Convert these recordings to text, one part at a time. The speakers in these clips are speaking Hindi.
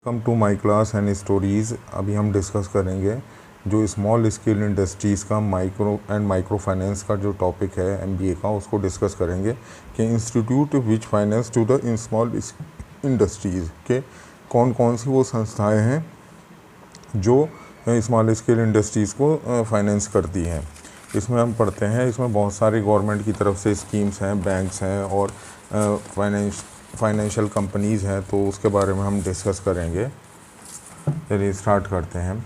Come to my class and stories. अभी हम डिस्कस करेंगे जो स्मॉल स्केल इंडस्ट्रीज़ का माइक्रो फाइनेंस का जो टॉपिक है एमबीए का, उसको डिस्कस करेंगे कि institute which finance to the small industries के कौन कौन सी वो संस्थाएं हैं जो स्मॉल स्केल इंडस्ट्रीज़ को फाइनेंस करती हैं। इसमें हम पढ़ते हैं, इसमें बहुत सारी गवर्नमेंट की तरफ से स्कीम्स हैं, बैंक्स हैं और फाइनेंशियल कंपनीज़ हैं, तो उसके बारे में हम डिस्कस करेंगे। चलिए स्टार्ट करते हैं।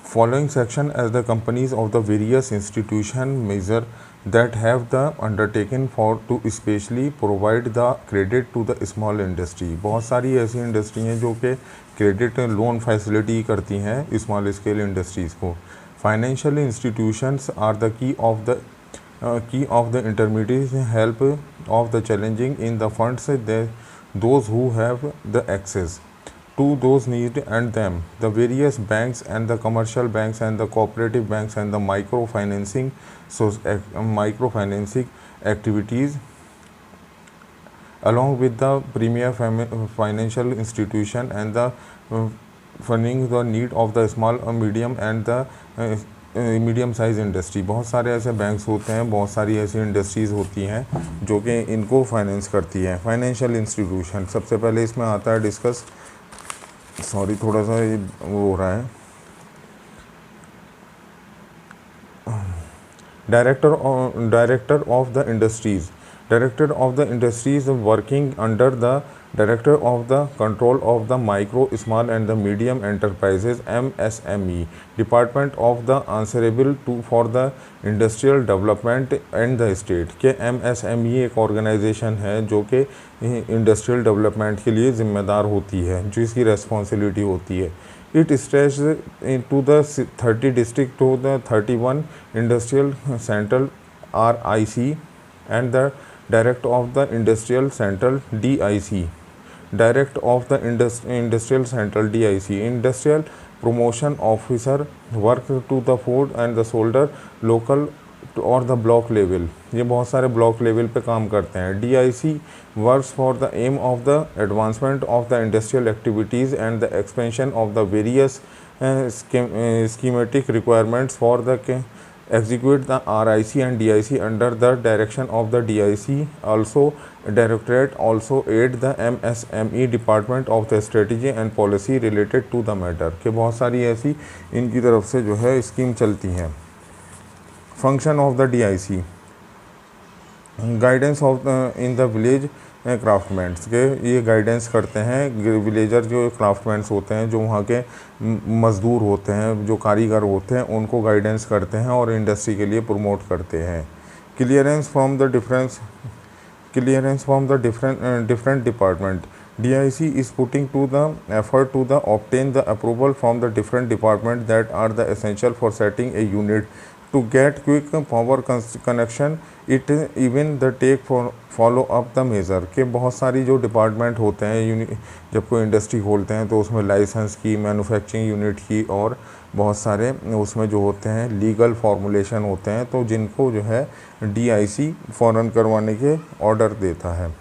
Following section as the companies of the various institution measure that have the undertaken for to specially provide the credit to the small industry. बहुत सारी ऐसी इंडस्ट्री हैं जो कि क्रेडिट लोन फैसिलिटी करती हैं स्मॉल स्केल इंडस्ट्रीज़ को। Financial institutions are the key of the intermediate help of the challenging in the funds those who have the access to those need and them. The various banks and the commercial banks and the cooperative banks and the microfinancing activities along with the premier financial institution and the funding the need of the small medium and the medium size industry. बहुत सारे ऐसे बैंक्स होते हैं, बहुत सारी ऐसी इंडस्ट्रीज़ होती हैं जो कि इनको फाइनेंस करती हैं। फाइनेंशियल इंस्टीट्यूशन सबसे पहले इसमें आता है डिस्कस, थोड़ा सा ये वो हो रहा है। Director of the industries working under the Director of the Control of the Micro, Small and the Medium Enterprises MSME Department of the answerable to for the Industrial Development and the State के MSME एक ऑर्गेनाइजेशन है जो कि इंडस्ट्रियल डेवलपमेंट के लिए ज़िम्मेदार होती है, जो इसकी रेस्पॉन्सिबिलिटी होती है। It stretch to the 30 district to the 31 industrial central RIC and the Director of the Industrial Central DIC. Director of the Industrial Central DIC, Industrial Promotion Officer, work to the food and the shoulder local और द ब्लॉक लेवल। ये बहुत सारे ब्लॉक लेवल पे काम करते हैं। DIC works for the aim of the advancement of the industrial activities and the expansion of the various schematic requirements for the execute the RIC and DIC under the direction of the DIC. Also directorate also aid the MSME department of the strategy and policy related to the matter के बहुत सारी ऐसी इनकी तरफ से जो है स्कीम चलती हैं। Function of the DIC guidance of in the village craftsmen के ये गाइडेंस करते हैं। विलेजर जो क्राफ्टमैन्स होते हैं, जो वहाँ के मज़दूर होते हैं, जो कारीगर होते हैं, उनको गाइडेंस करते हैं और इंडस्ट्री के लिए प्रमोट करते हैं। Clearance from the different department. DIC is putting to the effort to the obtain the approval from the different department that are the essential for setting a unit to get quick power connection. It even the take for follow up the measure के बहुत सारी जो डिपार्टमेंट होते हैं, जब कोई इंडस्ट्री खोलते हैं तो उसमें लाइसेंस की, मैन्युफैक्चरिंग यूनिट की और बहुत सारे उसमें जो होते हैं लीगल फॉर्मुलेशन होते हैं, तो जिनको जो है DIC फ़ौरन करवाने के ऑर्डर देता है।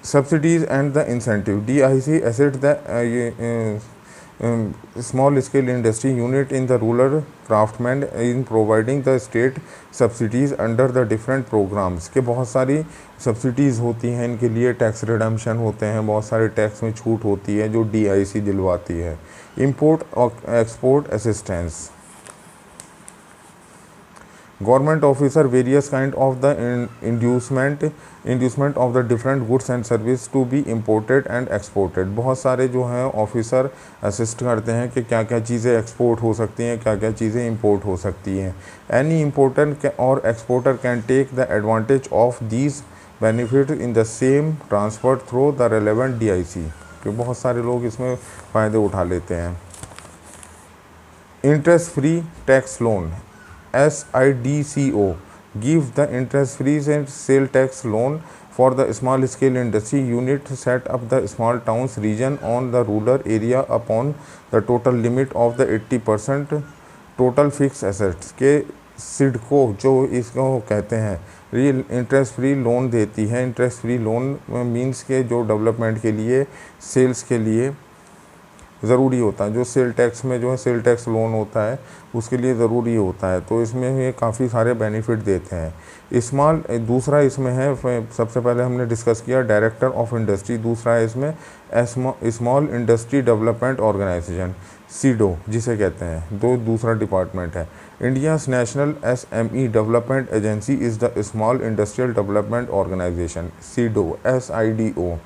Subsidies and the incentive DIC assist the small scale industry unit in the rural craftsmen in providing the state subsidies under the different programs के बहुत सारी सब्सिडीज़ होती हैं इनके लिए। टैक्स रिडम्पशन होते हैं, बहुत सारे टैक्स में छूट होती है जो DIC दिलवाती है। इंपोर्ट और export assistance government officer various kind of the inducement of the different goods and service to be imported and exported. बहुत सारे जो हैं ऑफिसर असिस्ट करते हैं कि क्या क्या चीज़ें एक्सपोर्ट हो सकती हैं, क्या क्या चीज़ें इंपोर्ट हो सकती हैं। एनी इम्पोर्टर और exporter can take the advantage of these benefit in the same transfer through the relevant DIC कि बहुत सारे लोग इसमें फ़ायदे उठा लेते हैं। Interest free tax loan SIDCO gives the interest-free sale tax loan for the small-scale industry unit set up the small towns region on the rural area upon the total limit of the 80% total fixed assets के SIDCO जो इसको कहते हैं रियल इंटरेस्ट फ्री लोन देती है। इंटरेस्ट फ्री लोन मीन्स के जो डेवलपमेंट के लिए, सेल्स के लिए ज़रूरी होता है। जो सेल टैक्स में जो है सेल टैक्स लोन होता है उसके लिए ज़रूरी होता है, तो इसमें ये काफ़ी सारे बेनिफिट देते हैं। स्मॉल दूसरा इसमें है, सबसे पहले हमने डिस्कस किया डायरेक्टर ऑफ इंडस्ट्री, दूसरा है इसमें small industry development organisation, SIDO जिसे कहते हैं, दूसरा डिपार्टमेंट है। India's national SME development agency is the small industrial development organisation, SIDO SIDO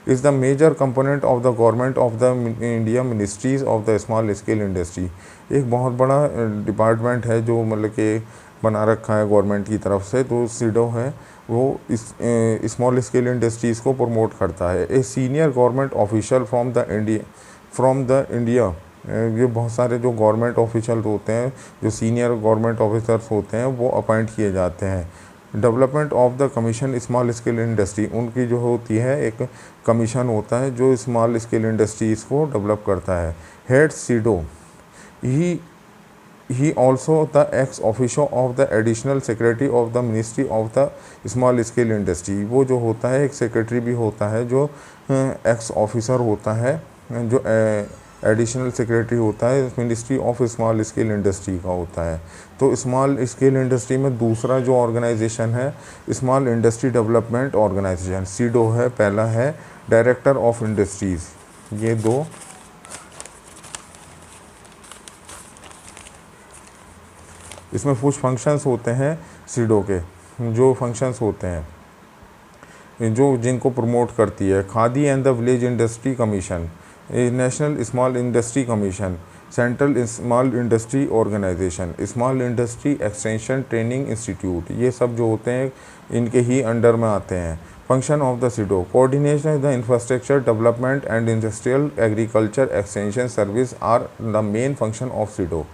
is the major component of the government of the India Ministries of the Small Scale Industry। एक बहुत बड़ा डिपार्टमेंट है जो मतलब कि बना रखा है गवर्नमेंट की तरफ से, तो सीडो है वो इस स्मॉल स्केल इंडस्ट्रीज़ को प्रमोट करता है। A senior government official from the India, ये बहुत सारे जो गवर्नमेंट ऑफिशियल होते हैं, जो सीनियर गवर्नमेंट ऑफिसर्स होते हैं, वो अपॉइंट किए जाते हैं। Development of the commission small scale industry, उनकी जो होती है एक कमीशन होता है जो स्मॉल स्केल इंडस्ट्रीज़ को डेवलप करता है। Head SIDO, he also the ex officio of the additional secretary of the ministry of the small scale industry. वो जो होता है एक सेक्रेटरी भी होता है जो एक्स ऑफिसर होता है, जो एडिशनल सेक्रेटरी होता है ministry of small scale industry का होता है। तो स्मॉल स्केल इंडस्ट्री में दूसरा जो ऑर्गेनाइजेशन है small industry development organisation, SIDO है, पहला है डायरेक्टर ऑफ इंडस्ट्रीज़। ये दो इसमें कुछ फंक्शंस होते हैं सीडो के, जो फंक्शंस होते हैं जो जिनको प्रमोट करती है। Khadi and the village industry commission, national small industry commission, central small industry organisation, small industry extension training institute, ये सब जो होते हैं इनके ही अंडर में आते हैं। Function of the SIDO, coordination the infrastructure development and industrial agriculture extension service are the main function of SIDO,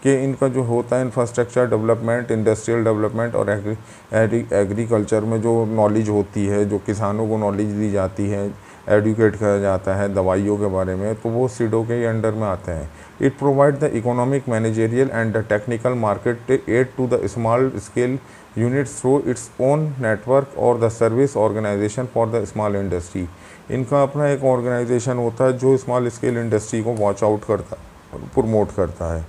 कि इनका जो होता है इंफ्रास्ट्रक्चर डेवलपमेंट, इंडस्ट्रियल डेवलपमेंट और एग्रीकल्चर में जो नॉलेज होती है, जो किसानों को नॉलेज दी जाती है, एडुकेट किया जाता है दवाइयों के बारे में, तो वो सीडो के ही अंडर में आते हैं। It provide the economic, managerial and the technical market aid to the small scale units through its own network और the service organisation for the small industry. इनका अपना एक ऑर्गेनाइजेशन होता है जो स्मॉल स्केल इंडस्ट्री को वॉच आउट करता, प्रमोट करता है।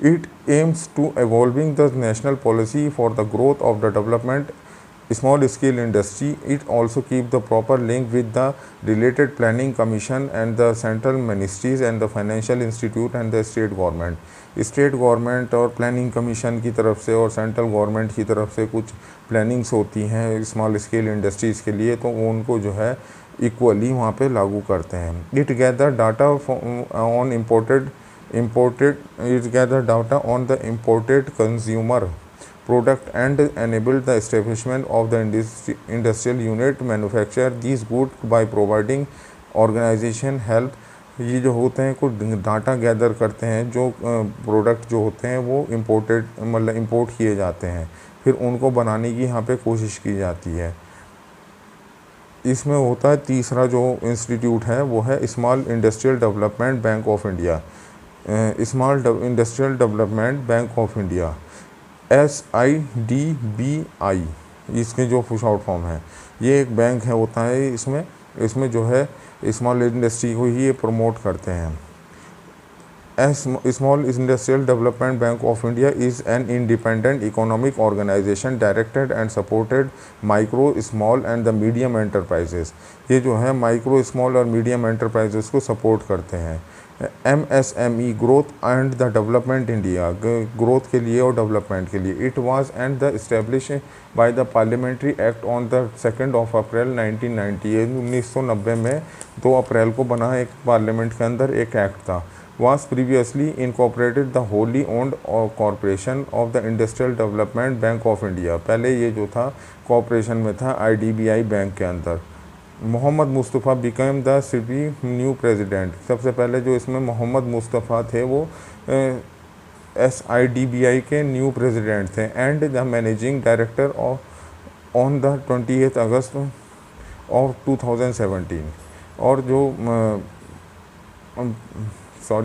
It aims to evolving the national policy for the growth of the development small scale industry. It also keep the proper link with the related planning commission and the central ministries and the financial institute and the state government. State government और प्लानिंग कमीशन की तरफ से और सेंट्रल गवर्नमेंट की तरफ से कुछ प्लानिंग्स होती हैं स्मॉल स्केल इंडस्ट्रीज़ के लिए, तो उनको जो है इक्वली वहाँ पे लागू करते हैं। It gather data on it gather data on the imported consumer product and enable the establishment of the industrial unit manufacture these goods by providing organization help। ये जो होते हैं कुछ डाटा गैदर करते हैं, जो प्रोडक्ट जो होते हैं वो इम्पोर्टेड मतलब इंपोर्ट किए जाते हैं, फिर उनको बनाने की यहाँ पे कोशिश की जाती है। इसमें होता है तीसरा जो इंस्टीट्यूट है वो है small industrial development bank of India, small industrial development bank of India, SIDBI इसके जो शॉर्ट फॉर्म है। ये एक बैंक है होता है, इसमें जो है स्मॉल इंडस्ट्री को ही ये प्रमोट करते हैं। Small industrial development bank of India is an independent economic organisation directed and supported micro small and the medium enterprises. ये जो है माइक्रो स्मॉल और मीडियम एंटरप्राइजेस को सपोर्ट करते हैं। MSME growth and the development India, growth के लिए और डेवलपमेंट के लिए। It was and the establish by the parliamentary act on the 2 April 1990। 1990 में 2 अप्रैल को बना एक पार्लियामेंट के अंदर एक एक्ट था। was previously incorporated the wholly owned corporation of the Industrial Development Bank of India। पहले ये जो था कॉरपोरेशन में था IDBI बैंक के अंदर। Mohammad Mustafa become the city new president, सबसे पहले जो इसमें मोहम्मद मुस्तफ़ा थे वो SIDBI के न्यू प्रेसिडेंट थे। And the managing director on the 28 August of 2017। और जो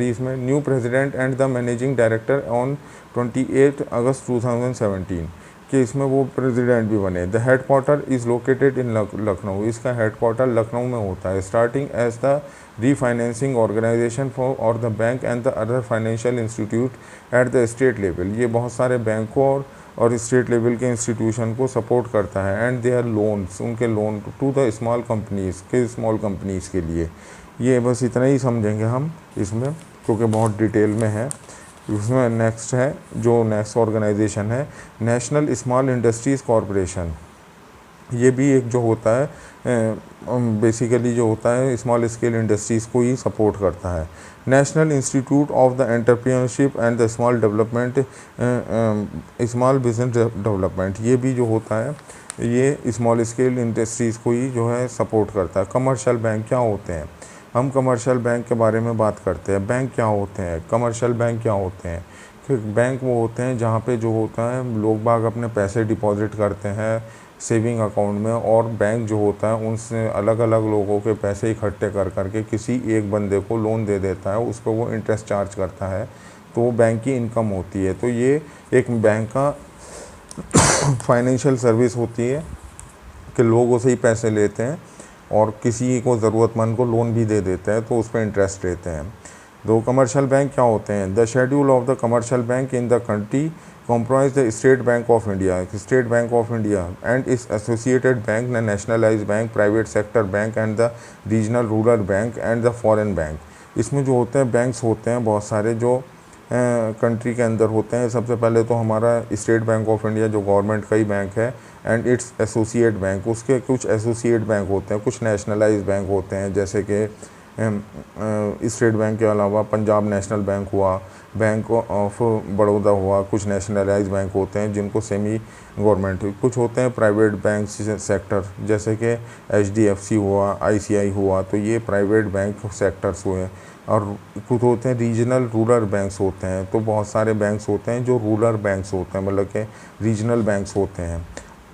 इसमें new president and the managing director on 28 August 2017। कि इसमें वो प्रेसिडेंट भी बने। The headquarter is located in Lucknow, इसका हेडक्वार्टर लखनऊ में होता है। Starting as the refinancing organisation for और the bank and the other financial institute at the state level, ये बहुत सारे बैंकों और स्टेट लेवल के इंस्टीट्यूशन को सपोर्ट करता है। एंड देयर लोन्स, उनके loan to the small companies के, स्मॉल कंपनीज़ के लिए। ये बस इतना ही समझेंगे हम इसमें, क्योंकि बहुत डिटेल में है। उसमें नेक्स्ट है, जो नेक्स्ट ऑर्गेनाइजेशन है नेशनल स्मॉल इंडस्ट्रीज़ कॉरपोरेशन। ये भी एक जो होता है बेसिकली जो होता है स्मॉल स्केल इंडस्ट्रीज़ को ही सपोर्ट करता है। National institute of the entrepreneurship and the small development, small business development, ये भी जो होता है ये स्मॉल स्केल इंडस्ट्रीज़ को ही जो है सपोर्ट करता है। कमर्शियल बैंक क्या होते हैं, हम कमर्शियल बैंक के बारे में बात करते हैं। बैंक क्या होते हैं, कमर्शियल बैंक क्या होते हैं? बैंक वो होते हैं जहाँ पे जो होता है लोग बाग अपने पैसे डिपॉजिट करते हैं सेविंग अकाउंट में, और बैंक जो होता है उनसे अलग अलग लोगों के पैसे इकट्ठे कर करके किसी एक बंदे को लोन दे देता है, उस पर वो इंटरेस्ट चार्ज करता है, तो वो बैंक की इनकम होती है। तो ये एक बैंक का फाइनेंशियल सर्विस होती है कि लोगों से ही पैसे लेते हैं और किसी को ज़रूरतमंद को लोन भी दे देते हैं, तो उस पर इंटरेस्ट लेते हैं। दो कमर्शियल बैंक क्या होते हैं? The schedule of the commercial bank in the country comprise the State Bank of India, State Bank of India and its associated bank, the nationalized bank, private sector bank and the regional rural bank and the foreign bank। इसमें जो होते हैं बैंक्स होते हैं बहुत सारे जो कंट्री के अंदर होते हैं। सबसे पहले तो हमारा स्टेट बैंक ऑफ इंडिया जो गवर्नमेंट का ही बैंक है, एंड इट्स एसोसिएट बैंक, उसके कुछ एसोसिएट बैंक होते हैं, कुछ नेशनलाइज बैंक होते हैं, जैसे कि स्टेट बैंक के अलावा पंजाब नेशनल बैंक हुआ, बैंक ऑफ बड़ौदा हुआ, कुछ नेशनलाइज बैंक होते हैं जिनको सेमी गवर्नमेंट, कुछ होते हैं प्राइवेट बैंक सेक्टर, जैसे कि HDFC हुआ, ICI हुआ, तो ये प्राइवेट बैंक सेक्टर्स हुए। और कुछ होते हैं रीजनल रूरल बैंक्स होते हैं, तो बहुत सारे बैंक्स होते हैं जो रूरल बैंक्स होते हैं, मतलब कि रीजनल बैंक्स होते हैं,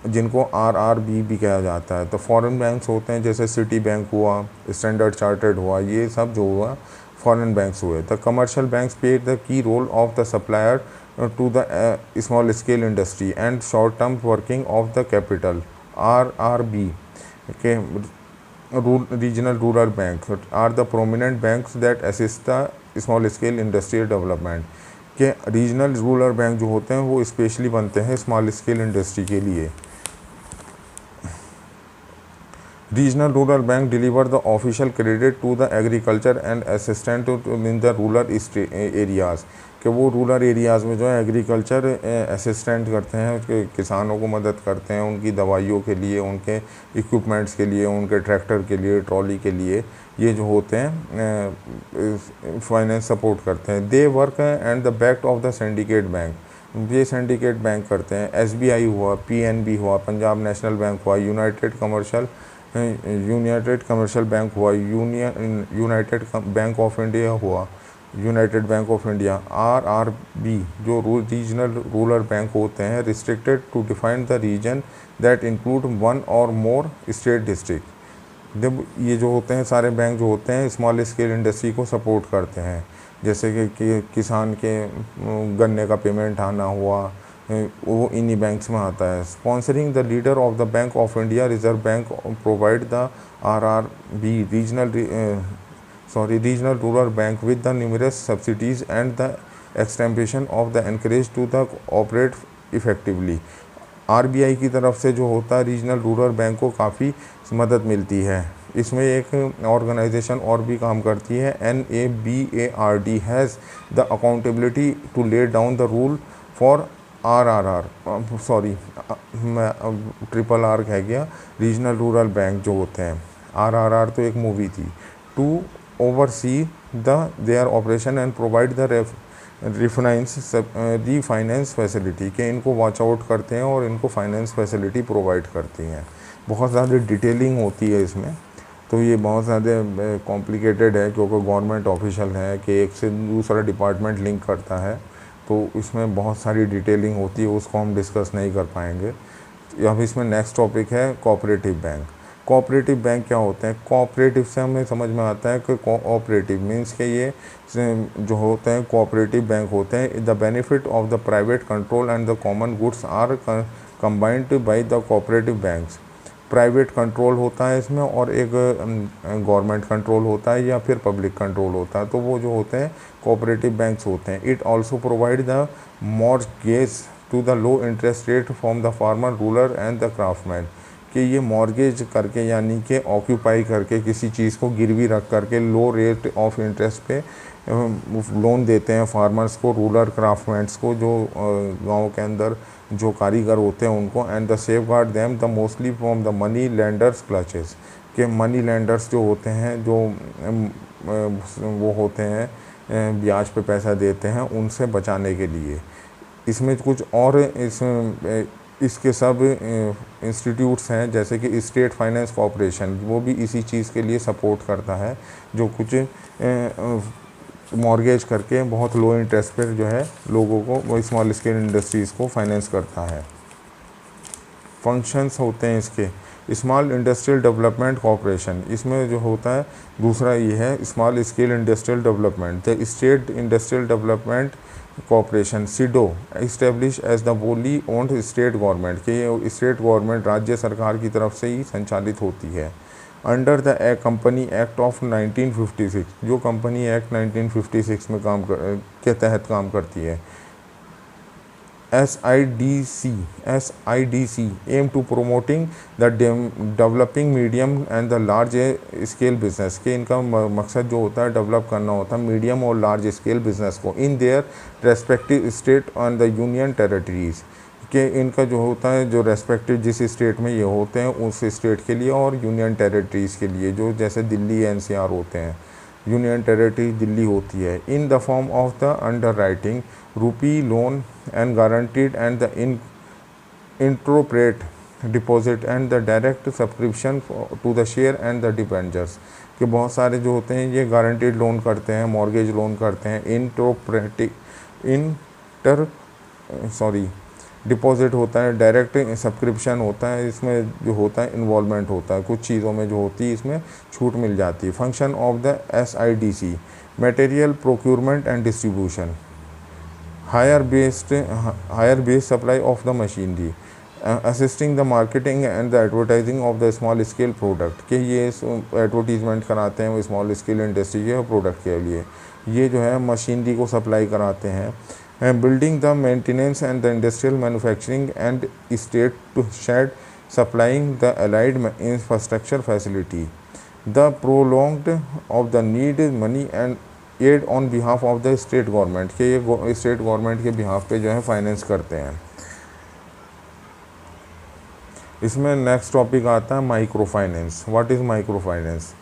जिनको RRB भी कहा जाता है। तो फॉरेन बैंक्स होते हैं जैसे सिटी बैंक हुआ, स्टैंडर्ड चार्टर्ड हुआ, ये सब जो हुआ फॉरेन बैंक्स हुए। The commercial banks play the key role of the supplier to the small scale industry and short term working of the capital. RRB के regional rural banks are the prominent banks that assist the small scale industrial development। के रीजनल रूरल बैंक जो होते हैं वो स्पेशली बनते हैं स्मॉल स्केल इंडस्ट्री के लिए। Regional rural bank deliver the official credit to the agriculture and assistant in the rural areas, कि वो रूरल एरियाज़ में जो है एग्रीकल्चर असिस्टेंट करते हैं, किसानों को मदद करते हैं उनकी दवाइयों के लिए, उनके इक्विपमेंट्स के लिए, उनके ट्रैक्टर के लिए, ट्रॉली के लिए, ये जो होते हैं फाइनेंस सपोर्ट करते हैं। They work and the back of the syndicate bank, ये सिंडिकेट बैंक करते हैं। SBI हुआ, PNB हुआ, पंजाब नेशनल बैंक हुआ, यूनाइटेड कमर्शियल बैंक हुआ, यूनाइटेड बैंक ऑफ इंडिया हुआ, united bank of India. RRB जो रीजनल रूरल बैंक होते हैं restricted to define the region that include one or more state district. जब ये जो होते हैं सारे बैंक जो होते हैं स्मॉल स्केल इंडस्ट्री को सपोर्ट करते हैं, जैसे कि किसान के गन्ने का पेमेंट आना हुआ, वो इन्हीं बैंक्स में आता है। Sponsoring the leader of the bank of India reserve bank provide the RRB regional rural bank with the numerous subsidies and the extension of the encourage to the operate effectively। RBI की तरफ से जो होता है रीजनल रूरल बैंक को काफ़ी मदद मिलती है। इसमें एक ऑर्गेनाइजेशन और भी काम करती है, NABARD has the accountability to lay down the rule for RRR, sorry मैं ट्रिपल R कह गया, रीजनल रूरल बैंक जो होते हैं। RRR तो एक मूवी थी। To oversee their operation and provide the refinance facility, के इनको वॉच आउट करते हैं और इनको फाइनेंस फैसिलिटी प्रोवाइड करती हैं। बहुत ज़्यादा डिटेलिंग होती है इसमें, तो ये बहुत ज़्यादा कॉम्प्लिकेटेड है क्योंकि गवर्नमेंट ऑफिशियल है कि एक से दूसरा डिपार्टमेंट लिंक करता है, तो इसमें बहुत सारी डिटेलिंग होती है, उसको हम डिस्कस नहीं कर पाएंगे। अब इसमें नेक्स्ट टॉपिक है कोऑपरेटिव बैंक। कोऑपरेटिव बैंक क्या होते हैं? कोऑपरेटिव से हमें समझ में आता है कि कोऑपरेटिव मीन्स के ये जो होते हैं कोऑपरेटिव बैंक होते हैं। The benefit of the private control and the common goods are combined by the cooperative banks. Private control होता है इसमें और एक गवर्नमेंट कंट्रोल होता है या फिर पब्लिक कंट्रोल होता है, तो वो जो होते हैं कोऑपरेटिव बैंक्स होते हैं. It also provide the mortgage to the low interest rate from the farmer, rural and the craftsman. कि ये मॉर्गेज करके यानी कि ऑक्यूपाई करके किसी चीज़ को गिरवी रख करके लो रेट ऑफ इंटरेस्ट पे लोन देते हैं फार्मर्स को, रूरल क्राफ्टमैन्स को, जो गांव के अंदर जो कारीगर होते हैं उनको. And the safe guard them the mostly from the money landers clutches. के मनी लैंडर्स जो होते हैं, जो वो होते हैं ब्याज पे पैसा देते हैं, उनसे बचाने के लिए. इसमें कुछ और इसके सब इंस्टीट्यूट्स हैं जैसे कि स्टेट फाइनेंस कॉर्पोरेशन, वो भी इसी चीज़ के लिए सपोर्ट करता है, जो कुछ मॉर्गेज करके बहुत लो इंटरेस्ट पर जो है लोगों को, वो स्मॉल स्केल इंडस्ट्रीज़ को फाइनेंस करता है. फंक्शंस होते हैं इसके. स्मॉल इंडस्ट्रियल डेवलपमेंट कॉर्पोरेशन, इसमें जो होता है दूसरा ये है small scale industrial development. The state industrial development corporation SIDO establish as the wholly owned state government, के ये स्टेट गवर्नमेंट राज्य सरकार की तरफ से ही संचालित होती है. Under the company act of 1956, जो कंपनी एक्ट 1956 में के तहत काम करती है. SIDC aim to promoting the developing medium and the large scale business, के इनका मकसद जो होता है डेवलप करना होता है मीडियम और लार्ज स्केल बिजनेस को in their respective state and the union territories. कि इनका जो होता है जो रेस्पेक्टिव जिस स्टेट में ये होते हैं उस स्टेट के लिए और यूनियन टेरिटरीज़ के लिए, जो जैसे दिल्ली NCR होते हैं, यूनियन टेरिटरी दिल्ली होती है. In the form of the underwriting, rupee loan and guaranteed and the intercorporate deposit and the direct subscription to the share and the debentures. कि बहुत सारे जो होते हैं ये गारंटीड लोन करते हैं, मॉर्गेज लोन करते हैं. डिपॉजिट होता है, डायरेक्ट सब्सक्रिप्शन होता है, इसमें जो होता है इन्वॉल्वमेंट होता है, कुछ चीज़ों में जो होती है इसमें छूट मिल जाती है. Function of the SIDC, material procurement and distribution, hire based supply of the machinery, assisting the marketing and the advertising of the small scale product. के ये एडवर्टीजमेंट कराते हैं स्मॉल स्केल इंडस्ट्री के प्रोडक्ट के लिए. ये जो है मशीनरी को सप्लाई कराते हैं. Building the maintenance and the industrial manufacturing and state to shed supplying the allied infrastructure facility, the prolonged of the need money and aid on behalf of the state government. के ये स्टेट गवर्नमेंट के बिहाफ पे जो है फाइनेंस करते हैं. इसमें नेक्स्ट टॉपिक आता है micro finance. What is micro finance?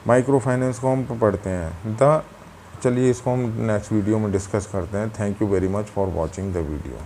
Micro finance को हम पढ़ते हैं चलिए इसको हम नेक्स्ट वीडियो में डिस्कस करते हैं. Thank you very much for watching the video.